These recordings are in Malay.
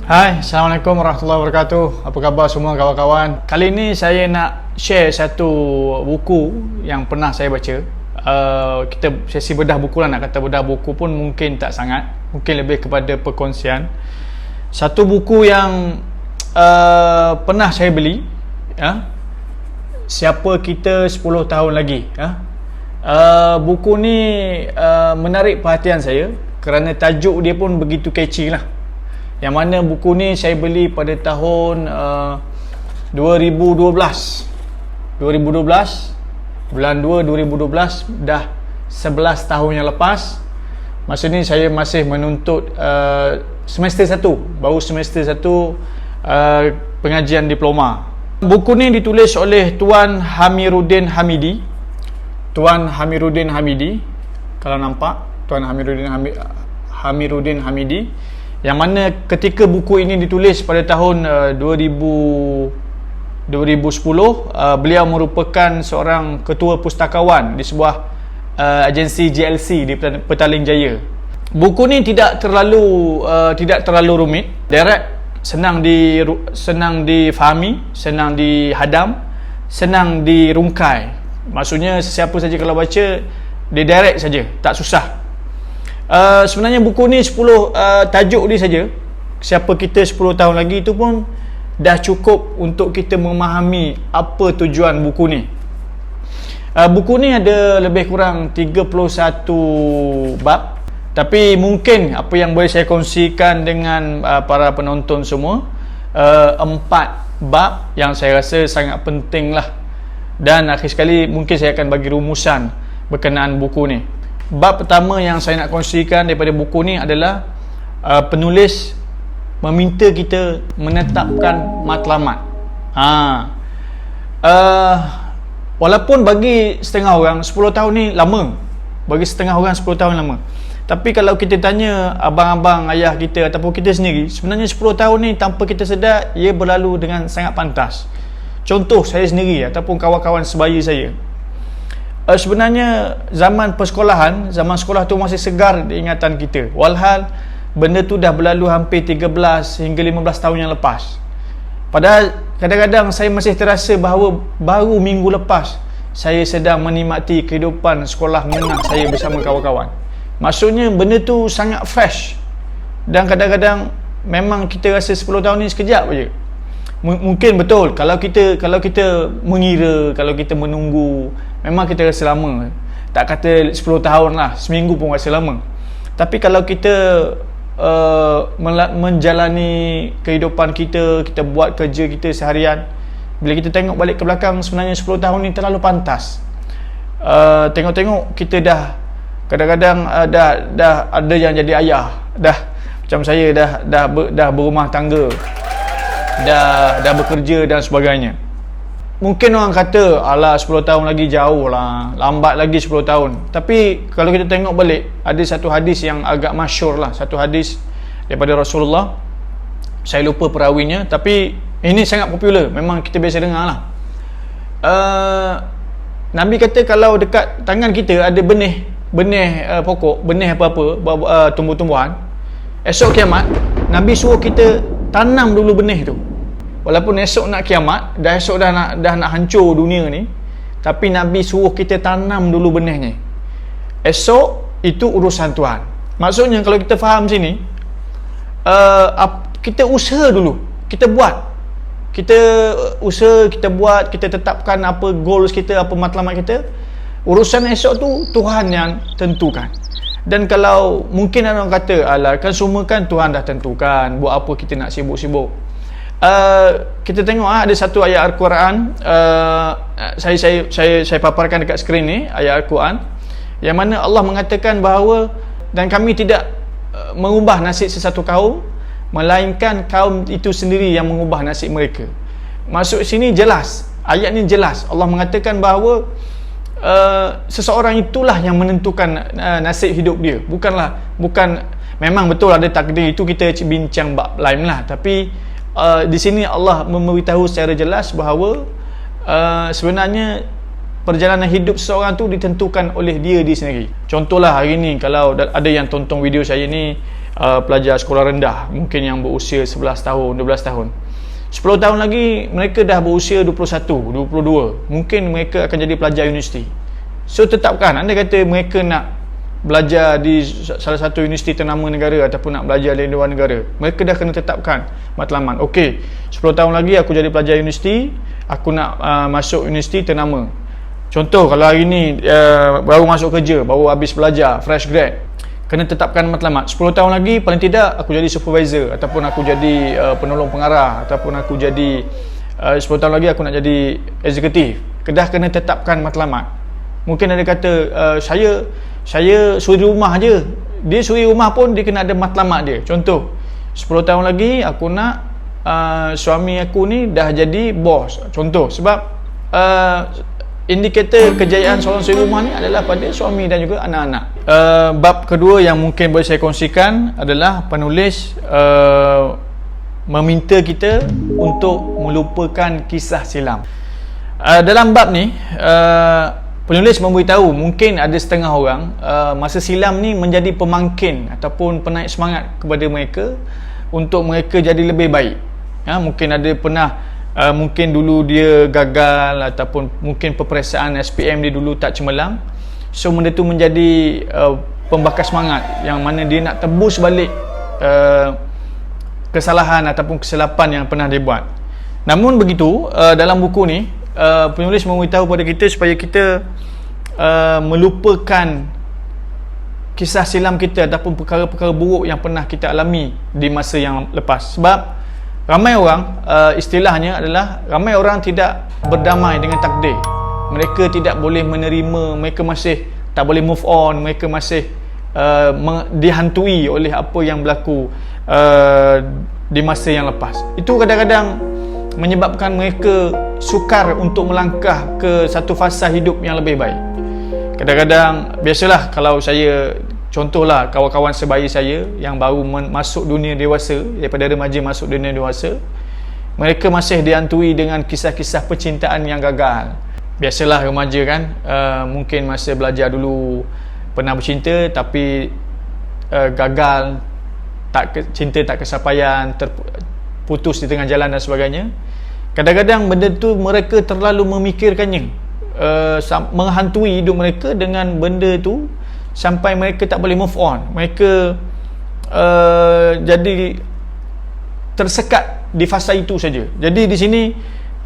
Hai, Assalamualaikum warahmatullahi wabarakatuh. Apa khabar semua kawan-kawan? Kali ini saya nak share satu buku yang pernah saya baca. Kita sesi bedah buku lah, nak kata bedah buku pun mungkin tak sangat, mungkin lebih kepada perkongsian. Satu buku yang pernah saya beli, Siapa Kita 10 Tahun Lagi. Buku ni menarik perhatian saya kerana tajuk dia pun begitu catchy lah. Yang mana buku ni saya beli pada tahun 2012 bulan 2 2012, dah 11 tahun yang lepas. Masa ni saya masih menuntut semester 1, baru semester 1 pengajian diploma. Buku ni ditulis oleh Tuan Hamiruddin Hamidi. Tuan Hamiruddin Hamidi, kalau nampak, Tuan Hamiruddin Hamidi, yang mana ketika buku ini ditulis pada tahun 2010, beliau merupakan seorang ketua pustakawan di sebuah agensi GLC di Petaling Jaya. Buku ni tidak terlalu rumit, direct, senang difahami, senang dihadam, senang dirungkai. Maksudnya sesiapa saja kalau baca, dia direct saja, tak susah. Sebenarnya buku ni 10 tajuk dia saja, Siapa Kita 10 Tahun Lagi, itu pun dah cukup untuk kita memahami apa tujuan buku ni. Buku ni ada lebih kurang 31 bab, tapi mungkin apa yang boleh saya kongsikan dengan para penonton semua, 4 bab yang saya rasa sangat penting lah. Dan akhir sekali mungkin saya akan bagi rumusan berkenaan buku ni. Bab pertama yang saya nak kongsikan daripada buku ni adalah penulis meminta kita menetapkan matlamat. Walaupun bagi setengah orang 10 tahun ni lama, bagi setengah orang 10 tahun lama, tapi kalau kita tanya abang-abang ayah kita ataupun kita sendiri, sebenarnya 10 tahun ni tanpa kita sedar ia berlalu dengan sangat pantas. Contoh saya sendiri ataupun kawan-kawan sebaya saya, sebenarnya zaman persekolahan, zaman sekolah tu masih segar di ingatan kita, walhal benda tu dah berlalu hampir 13 hingga 15 tahun yang lepas. Padahal kadang-kadang saya masih terasa bahawa baru minggu lepas saya sedang menikmati kehidupan sekolah menengah saya bersama kawan-kawan. Maksudnya benda tu sangat fresh, dan kadang-kadang memang kita rasa 10 tahun ni sekejap je. Mungkin betul kalau kita mengira, kalau kita menunggu, memang kita rasa lama. Tak kata 10 tahun lah, seminggu pun rasa lama. Tapi kalau kita menjalani kehidupan kita, kita buat kerja kita seharian, bila kita tengok balik ke belakang, sebenarnya 10 tahun ni terlalu pantas. Tengok-tengok kita dah kadang-kadang dah ada yang jadi ayah, dah macam saya dah berumah tangga, dah bekerja dan sebagainya. Mungkin orang kata, alah 10 tahun lagi jauh lah, lambat lagi 10 tahun. Tapi kalau kita tengok balik, ada satu hadis yang agak masyhur lah, satu hadis daripada Rasulullah. Saya lupa perawinya, tapi ini sangat popular, memang kita biasa dengar lah. Nabi kata kalau dekat tangan kita ada benih pokok, benih apa-apa, tumbuh-tumbuhan, esok kiamat Nabi suruh kita tanam dulu benih tu. Walaupun esok nak kiamat, dah nak hancur dunia ni, tapi Nabi suruh kita tanam dulu benihnya. Esok itu urusan Tuhan. Maksudnya kalau kita faham sini, kita usaha dulu, kita buat, kita usaha, kita buat, kita tetapkan apa goals kita, apa matlamat kita. Urusan esok tu Tuhan yang tentukan. Dan kalau mungkin orang kata, alah kan semua kan Tuhan dah tentukan, buat apa kita nak sibuk-sibuk. Kita tengok ada satu ayat Al-Quran, saya paparkan dekat skrin ni, ayat Al-Quran yang mana Allah mengatakan bahawa, dan kami tidak mengubah nasib sesatu kaum, melainkan kaum itu sendiri yang mengubah nasib mereka. Maksud sini jelas, ayat ni jelas, Allah mengatakan bahawa seseorang itulah yang menentukan nasib hidup dia. Bukan memang betul ada takdir, itu kita bincang bab lain lah, tapi di sini Allah memberitahu secara jelas bahawa sebenarnya perjalanan hidup seseorang tu ditentukan oleh dia sendiri. Contohlah hari ni, kalau ada yang tonton video saya ni, pelajar sekolah rendah, mungkin yang berusia 11 tahun, 12 tahun. 10 tahun lagi mereka dah berusia 21, 22. Mungkin mereka akan jadi pelajar universiti. So tetapkan, anda kata mereka nak belajar di salah satu universiti ternama negara ataupun nak belajar di luar negara, mereka dah kena tetapkan matlamat. Okey, 10 tahun lagi aku jadi pelajar universiti, aku nak masuk universiti ternama. Contoh, kalau hari ni baru masuk kerja, baru habis belajar, fresh grad, kena tetapkan matlamat. 10 tahun lagi paling tidak aku jadi supervisor, ataupun aku jadi penolong pengarah, ataupun aku jadi 10 tahun lagi aku nak jadi eksekutif. Kedah kena tetapkan matlamat. Mungkin ada kata saya suri rumah je. Dia suri rumah pun dia kena ada matlamat dia. Contoh, 10 tahun lagi aku nak suami aku ni dah jadi bos. Contoh, sebab indikator kejayaan seorang suri rumah ni adalah pada suami dan juga anak-anak. Bab kedua yang mungkin boleh saya kongsikan adalah penulis meminta kita untuk melupakan kisah silam. Dalam bab ni penulis memberitahu mungkin ada setengah orang masa silam ni menjadi pemangkin ataupun penaik semangat kepada mereka untuk mereka jadi lebih baik. Mungkin ada pernah mungkin dulu dia gagal, ataupun mungkin peperiksaan SPM dia dulu tak cemerlang. So benda tu menjadi pembakar semangat yang mana dia nak tebus balik kesalahan ataupun kesilapan yang pernah dia buat. Namun begitu, dalam buku ni penulis memberitahu kepada kita supaya kita melupakan kisah silam kita ataupun perkara-perkara buruk yang pernah kita alami di masa yang lepas. Sebab ramai orang, istilahnya adalah ramai orang tidak berdamai dengan takdir. Mereka tidak boleh menerima, mereka masih tak boleh move on, mereka masih dihantui oleh apa yang berlaku di masa yang lepas. Itu kadang-kadang menyebabkan mereka sukar untuk melangkah ke satu fasa hidup yang lebih baik. Kadang-kadang, biasalah kalau saya, contohlah kawan-kawan sebaya saya yang baru masuk dunia dewasa, daripada remaja masuk dunia dewasa, mereka masih dihantui dengan kisah-kisah percintaan yang gagal. Biasalah remaja kan, mungkin masa belajar dulu pernah bercinta tapi gagal, cinta tak kesampaian, putus di tengah jalan dan sebagainya. Kadang-kadang benda tu mereka terlalu memikirkannya, menghantui hidup mereka dengan benda tu sampai mereka tak boleh move on. Mereka jadi tersekat di fasa itu saja. Jadi di sini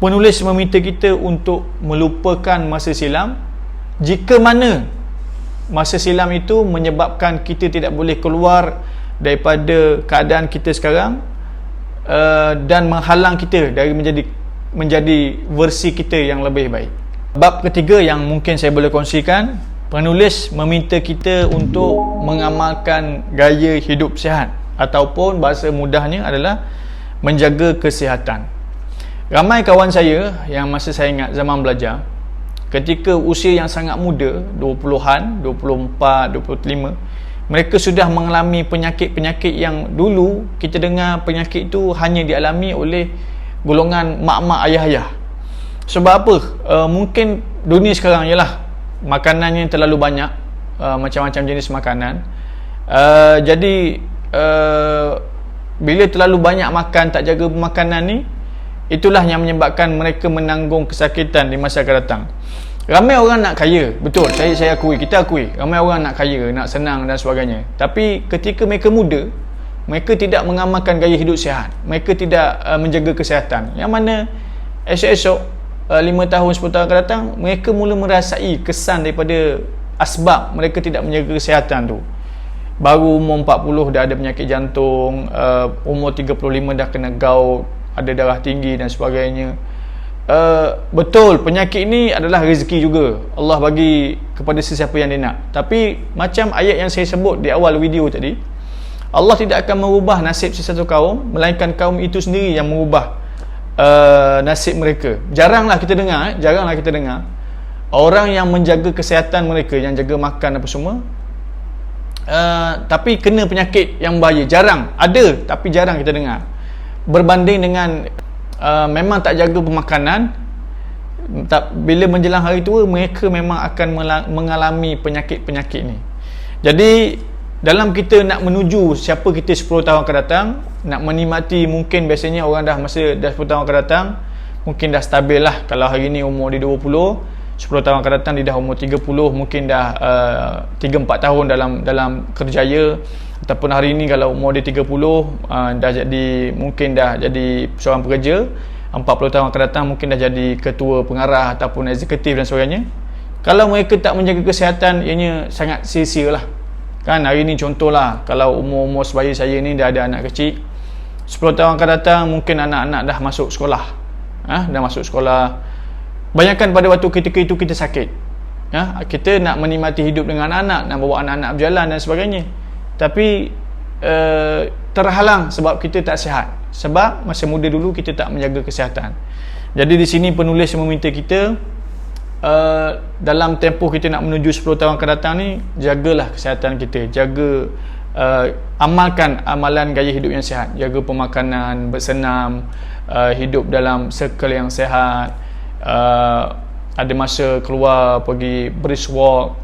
penulis meminta kita untuk melupakan masa silam jika mana masa silam itu menyebabkan kita tidak boleh keluar daripada keadaan kita sekarang, dan menghalang kita dari menjadi versi kita yang lebih baik. Bab ketiga yang mungkin saya boleh kongsikan, penulis meminta kita untuk mengamalkan gaya hidup sihat, ataupun bahasa mudahnya adalah menjaga kesihatan. Ramai kawan saya yang masa saya ingat zaman belajar, ketika usia yang sangat muda, 20-an, 24, 25, mereka sudah mengalami penyakit-penyakit yang dulu kita dengar penyakit itu hanya dialami oleh golongan mak-mak, ayah-ayah. Sebab apa? Mungkin dunia sekarang ialah makanannya terlalu banyak, macam-macam jenis makanan. Jadi bila terlalu banyak makan, tak jaga makanan ni, itulah yang menyebabkan mereka menanggung kesakitan di masa akan datang. Ramai orang nak kaya, betul, saya akui, kita akui, ramai orang nak kaya, nak senang dan sebagainya. Tapi ketika mereka muda, mereka tidak mengamalkan gaya hidup sihat, mereka tidak menjaga kesihatan, yang mana esok-esok 5 tahun, 10 tahun akan datang, mereka mula merasai kesan daripada asbab mereka tidak menjaga kesihatan tu. Baru umur 40 dah ada penyakit jantung, umur 35 dah kena gout, ada darah tinggi dan sebagainya. Betul, penyakit ni adalah rezeki juga, Allah bagi kepada sesiapa yang dia nak. Tapi macam ayat yang saya sebut di awal video tadi, Allah tidak akan merubah nasib sesuatu kaum, melainkan kaum itu sendiri yang merubah nasib mereka. Jaranglah kita dengar orang yang menjaga kesihatan mereka, yang jaga makan apa semua, tapi kena penyakit yang bahaya. Jarang ada, tapi jarang kita dengar. Berbanding dengan memang tak jaga pemakanan, bila menjelang hari tua mereka memang akan mengalami penyakit-penyakit ni. Jadi dalam kita nak menuju siapa kita 10 tahun akan datang, nak menikmati, mungkin biasanya orang dah 10 tahun akan datang, mungkin dah stabil lah. Kalau hari ni umur dia 20, 10 tahun akan datang dia dah umur 30, mungkin dah 3-4 tahun dalam kerjaya. Ataupun hari ni kalau umur dia 30, dah jadi, mungkin dah jadi seorang pekerja. 40 tahun akan datang mungkin dah jadi ketua pengarah ataupun eksekutif dan sebagainya. Kalau mereka tak menjaga kesihatan, ianya sangat sia-sia lah. Kan hari ni contohlah, kalau umur-umur sebaya saya ni dah ada anak kecil, 10 tahun akan datang mungkin anak-anak dah masuk sekolah. Dah masuk sekolah. Bayangkan pada waktu ketika itu kita sakit. Kita nak menikmati hidup dengan anak, nak bawa anak-anak berjalan dan sebagainya. Tapi terhalang sebab kita tak sihat. Sebab masa muda dulu kita tak menjaga kesihatan. Jadi di sini penulis meminta kita, dalam tempoh kita nak menuju 10 tahun akan datang ni, jagalah kesihatan kita, jaga, amalkan amalan gaya hidup yang sihat, jaga pemakanan, bersenam, hidup dalam circle yang sihat, ada masa keluar pergi brisk walk,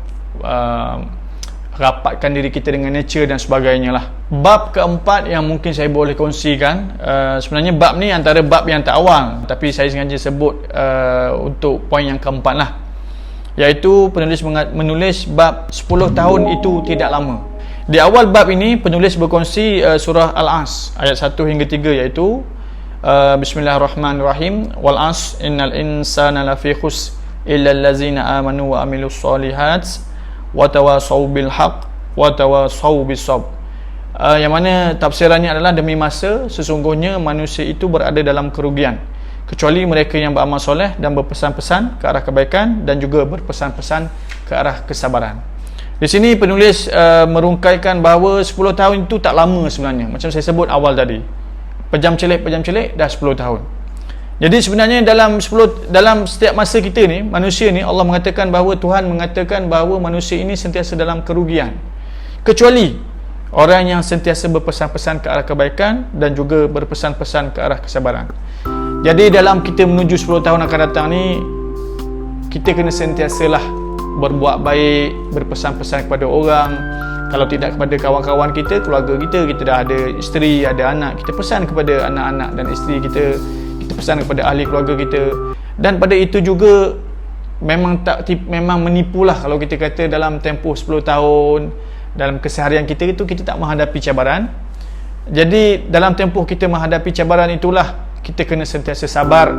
rapatkan diri kita dengan nature dan sebagainya lah. Bab keempat yang mungkin saya boleh kongsikan, sebenarnya bab ni antara bab yang tak awal, tapi saya sengaja sebut untuk poin yang keempat lah, iaitu penulis menulis bab 10 tahun itu tidak lama. Di awal bab ini penulis berkongsi surah Al-As ayat 1 hingga 3, iaitu Bismillahirrahmanirrahim, wal as innal insana lafi khus illa allazina amanu wa amilus solihat wa tawasaw bil haqq wa tawasaw bis sabr. Yang mana tafsirannya adalah, demi masa sesungguhnya manusia itu berada dalam kerugian kecuali mereka yang beramal soleh dan berpesan-pesan ke arah kebaikan dan juga berpesan-pesan ke arah kesabaran. Di sini penulis merungkaikan bahawa 10 tahun itu tak lama sebenarnya. Macam saya sebut awal tadi, pejam celik dah 10 tahun. Jadi sebenarnya dalam setiap masa kita ni, manusia ni, Allah mengatakan bahawa, Tuhan mengatakan bahawa manusia ini sentiasa dalam kerugian kecuali orang yang sentiasa berpesan-pesan ke arah kebaikan dan juga berpesan-pesan ke arah kesabaran. Jadi dalam kita menuju 10 tahun akan datang ni, kita kena sentiasalah berbuat baik, berpesan-pesan kepada orang. Kalau tidak kepada kawan-kawan kita, keluarga kita, kita dah ada isteri, ada anak, kita pesan kepada anak-anak dan isteri kita, kita pesan kepada ahli keluarga kita. Dan pada itu juga memang menipulah kalau kita kata dalam tempoh 10 tahun dalam keseharian kita itu kita tak menghadapi cabaran. Jadi dalam tempoh kita menghadapi cabaran itulah kita kena sentiasa sabar.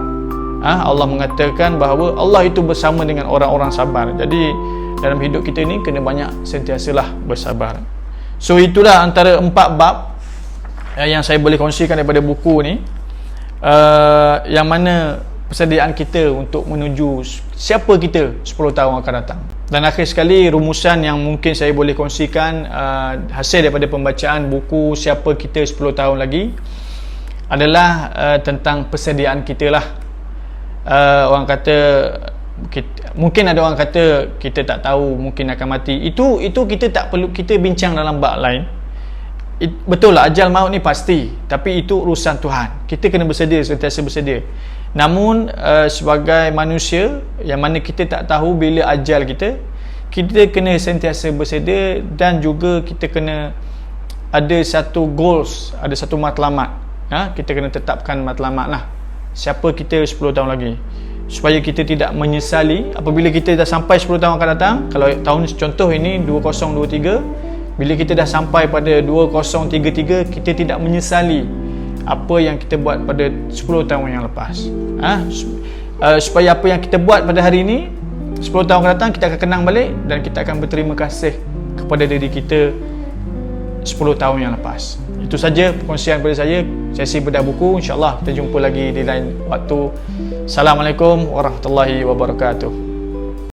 Allah mengatakan bahawa Allah itu bersama dengan orang-orang sabar. Jadi dalam hidup kita ni kena banyak sentiasalah bersabar. So itulah antara 4 bab yang saya boleh kongsikan daripada buku ni, yang mana persediaan kita untuk menuju siapa kita 10 tahun akan datang. Dan akhir sekali, rumusan yang mungkin saya boleh kongsikan hasil daripada pembacaan buku Siapa Kita 10 Tahun Lagi adalah tentang persediaan kita lah. Orang kata mungkin ada orang kata kita tak tahu mungkin akan mati. Itu kita tak perlu kita bincang dalam bab lain. Betul lah, ajal maut ni pasti, tapi itu urusan Tuhan. Kita kena bersedia, sentiasa bersedia. Namun sebagai manusia yang mana kita tak tahu bila ajal kita kena sentiasa bersedia, dan juga kita kena ada satu goals, ada satu matlamat. Kita kena tetapkan matlamat lah, siapa kita 10 tahun lagi, supaya kita tidak menyesali apabila kita dah sampai 10 tahun akan datang. Kalau tahun contoh ini 2023, bila kita dah sampai pada 2033, kita tidak menyesali apa yang kita buat pada 10 tahun yang lepas. Supaya apa yang kita buat pada hari ini 10 tahun akan datang kita akan kenang balik, dan kita akan berterima kasih kepada diri kita 10 tahun yang lepas. Itu saja perkongsian daripada saya, sesi bedah buku. InsyaAllah kita jumpa lagi di lain waktu. Assalamualaikum warahmatullahi wabarakatuh.